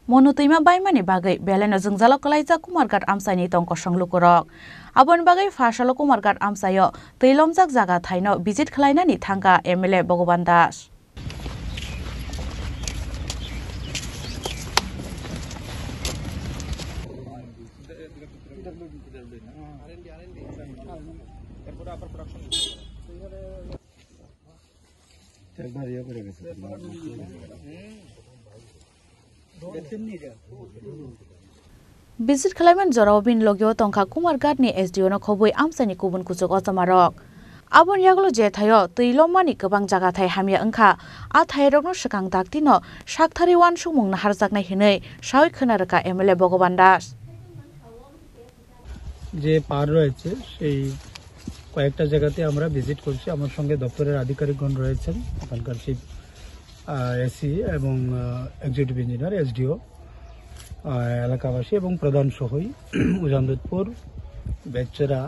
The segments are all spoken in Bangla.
Monutuima baimani bagai beleno jengjalok kalaijak Kumarghat amsaini tongko songlukurok. Abon bagai fasalo Kumarghat amsayo teilamjak jaga thaino visit khlainani thangka MLA Bhogoban Das. Visit khalaiman jorobin logyo tongkha Kumarghat ni SDO no khoboi amsani kubun kuchuk ochamarok. Abon yaglo je thayo teilommani gobang jaga thai hamya angkha a thairok no sakang dakti no sakthari wan sumung na harjaknai hinui sawi khonaraka MLA Bhogoban Das. যে পার রয়েছে সেই কয়েকটা জায়গাতে আমরা ভিজিট করছি। আমার সঙ্গে দপ্তরের আধিকারিকগণ রয়েছেন, এখানকার চিফ এসি এবং এক্সিকিউটিভ ইঞ্জিনিয়ার এসডিও, এলাকাবাসী এবং প্রধান সহই উজানদুতপুর, বেচরা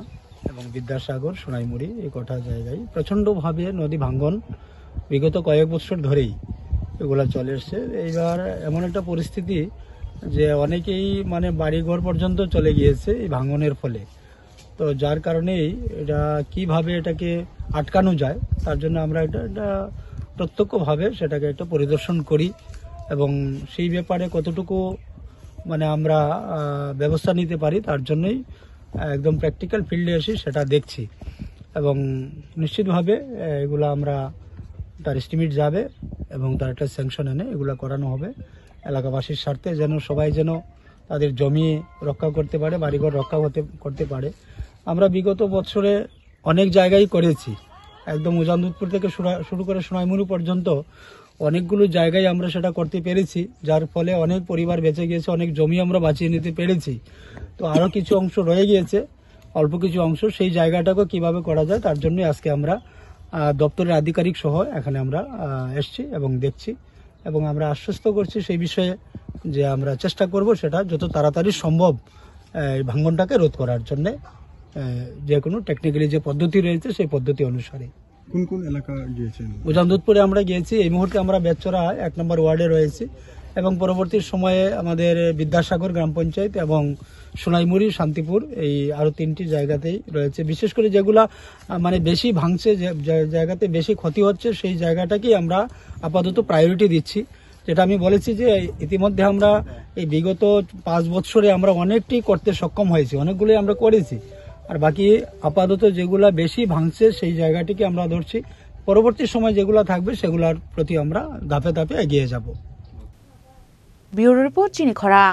এবং বিদ্যাসাগর, সোনাইমুড়ি এই কটা জায়গায় প্রচণ্ডভাবে নদী ভাঙ্গন বিগত কয়েক বছর ধরেই এগুলা চলে এসছে। এইবার এমন একটা পরিস্থিতি যে অনেকেই মানে বাড়িঘর পর্যন্ত চলে গিয়েছে এই ভাঙনের ফলে। তো যার কারণেই এটা কিভাবে এটাকে আটকানো যায় তার জন্য আমরা এটা প্রত্যক্ষভাবে সেটাকে একটা পরিদর্শন করি এবং সেই ব্যাপারে কতটুকু মানে আমরা ব্যবস্থা নিতে পারি তার জন্যই একদম প্র্যাকটিক্যাল ফিল্ডে এসে সেটা দেখছি এবং নিশ্চিতভাবে এগুলো আমরা তার এস্টিমেট যাবে এবং তার একটা স্যাংশন এনে এগুলো করানো হবে এলাকাবাসীর স্বার্থে, যেন সবাই যেন তাদের জমি রক্ষা করতে পারে, বাড়িঘর রক্ষা করতে পারে। আমরা বিগত বছরে অনেক জায়গায় করেছি, একদম উজানদুতপুর থেকে শুরু করে সোনাইমুড়ি পর্যন্ত অনেকগুলো জায়গায় আমরা সেটা করতে পেরেছি, যার ফলে অনেক পরিবার বেঁচে গিয়েছে, অনেক জমি আমরা বাঁচিয়ে নিতে পেরেছি। তো আরও কিছু অংশ রয়ে গিয়েছে, অল্প কিছু অংশ, সেই জায়গাটাকে কিভাবে করা যায় তার জন্য আজকে আমরা দপ্তরের আধিকারিক সহ এখানে আমরা এসছি এবং দেখছি এবং আমরা আশ্বস্ত করছি সেই বিষয়ে যে আমরা চেষ্টা করব সেটা যত তাড়াতাড়ি সম্ভব এই ভাঙনটাকে রোধ করার জন্য, যে কোনো টেকনিক্যালি যে পদ্ধতি রয়েছে সেই পদ্ধতি অনুসারে। কোন কোন এলাকা গিয়েছেন? উজানদুতপুরে আমরা গিয়েছি, এই মুহূর্তে আমরা বেচরা 1 নম্বর ওয়ার্ডে রয়েছি এবং পরবর্তী সময়ে আমাদের বিদ্যাসাগর গ্রাম পঞ্চায়েত এবং সোনাইমুড়ি, শান্তিপুর এই আরো 3টি জায়গাতেই রয়েছে। বিশেষ করে যেগুলা মানে বেশি ভাঙছে, যে জায়গাতে বেশি ক্ষতি হচ্ছে সেই জায়গাটাকেই আমরা আপাতত প্রায়োরিটি দিচ্ছি। যেটা আমি বলেছি যে ইতিমধ্যে আমরা এই বিগত 5 বছরে আমরা অনেকটি করতে সক্ষম হয়েছি, অনেকগুলোই আমরা করেছি, আর বাকি আপাতত যেগুলা বেশি ভাঙছে সেই জায়গাটিকে আমরা ধরছি। পরবর্তী সময় যেগুলা থাকবে সেগুলোর প্রতি আমরা ধাপে ধাপে এগিয়ে যাব। ব্যুরো রিপোর্ট চিনি খরা।